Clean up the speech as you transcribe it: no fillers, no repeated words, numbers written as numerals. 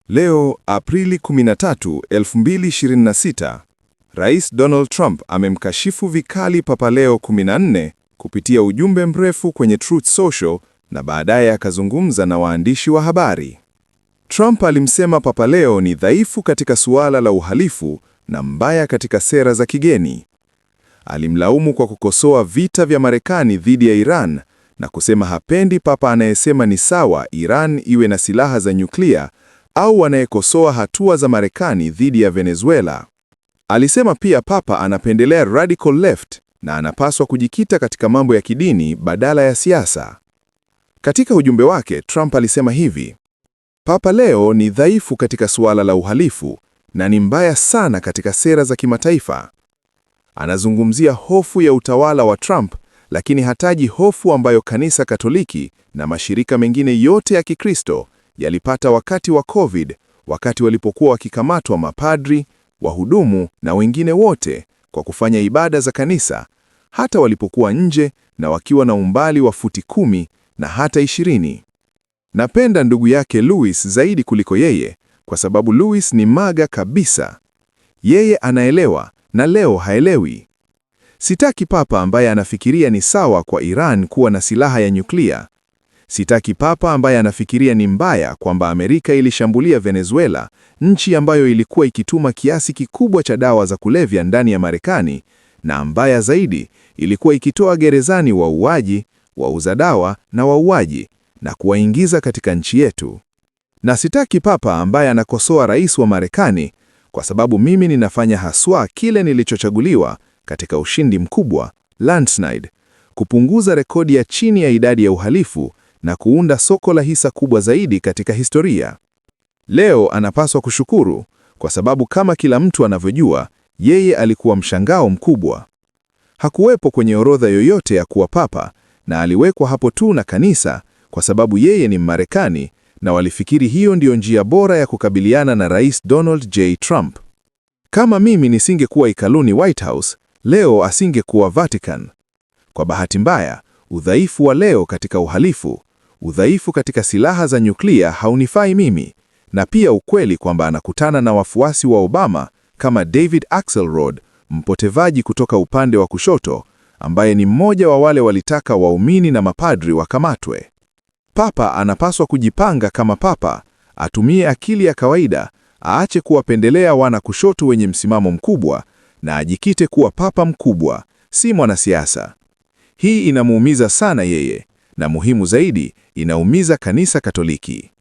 Leo Aprili 13, 2026, Rais Donald Trump amemkashifu vikali Papa Leo 14 kupitia ujumbe mrefu kwenye Truth Social na baadaye akazungumza na waandishi wa habari. Trump alimsema Papa Leo ni dhaifu katika suala la uhalifu na mbaya katika sera za kigeni. Alimlaumu kwa kukosoa vita vya Marekani dhidi ya Iran na kusema hapendi papa anayesema ni sawa Iran iwe na silaha za nyuklia au anayekosoa hatua za Marekani dhidi ya Venezuela. Alisema pia papa anapendelea radical left na anapaswa kujikita katika mambo ya kidini badala ya siasa. Katika ujumbe wake, Trump alisema hivi: Papa Leo ni dhaifu katika suala la uhalifu na ni mbaya sana katika sera za kimataifa. Anazungumzia hofu ya utawala wa Trump, lakini hataji hofu ambayo Kanisa Katoliki na mashirika mengine yote ya Kikristo yalipata wakati wa COVID, wakati walipokuwa wakikamatwa mapadri, wahudumu na wengine wote kwa kufanya ibada za kanisa, hata walipokuwa nje na wakiwa na umbali wa futi 10 na hata 20. Napenda ndugu yake Louis zaidi kuliko yeye, kwa sababu Louis ni MAGA kabisa. Yeye anaelewa na Leo haelewi. Sitaki papa ambaye anafikiria ni sawa kwa Iran kuwa na silaha ya nyuklia. Sitaki papa ambaye anafikiria ni mbaya kwamba Amerika ilishambulia Venezuela, nchi ambayo ilikuwa ikituma kiasi kikubwa cha dawa za kulevya ndani ya Marekani, na mbaya zaidi, ilikuwa ikitoa gerezani wauaji, wauza dawa na wauaji na kuwaingiza katika nchi yetu. Na sitaki papa ambaye anakosoa rais wa Marekani, kwa sababu mimi ninafanya haswa kile nilichochaguliwa katika ushindi mkubwa, landslide, kupunguza rekodi ya chini ya idadi ya uhalifu na kuunda soko la hisa kubwa zaidi katika historia. Leo anapaswa kushukuru, kwa sababu kama kila mtu anavyojua, yeye alikuwa mshangao mkubwa. Hakuwepo kwenye orodha yoyote ya kuwa papa, na aliwekwa hapo tu na kanisa kwa sababu yeye ni Mmarekani, na walifikiri hiyo ndiyo njia bora ya kukabiliana na Rais Donald J. Trump. Kama mimi nisingekuwa ikaluni White House, Leo asingekuwa Vatican. Kwa bahati mbaya, udhaifu wa Leo katika uhalifu, udhaifu katika silaha za nyuklia haunifai mimi, na pia ukweli kwamba anakutana na wafuasi wa Obama kama David Axelrod, mpotevaji kutoka upande wa kushoto, ambaye ni mmoja wa wale walitaka waumini na mapadri wakamatwe. Papa anapaswa kujipanga kama papa, atumie akili ya kawaida, aache kuwapendelea wana kushoto wenye msimamo mkubwa, na ajikite kuwa papa mkubwa, si mwanasiasa. Hii inamuumiza sana yeye, na muhimu zaidi, inaumiza Kanisa Katoliki.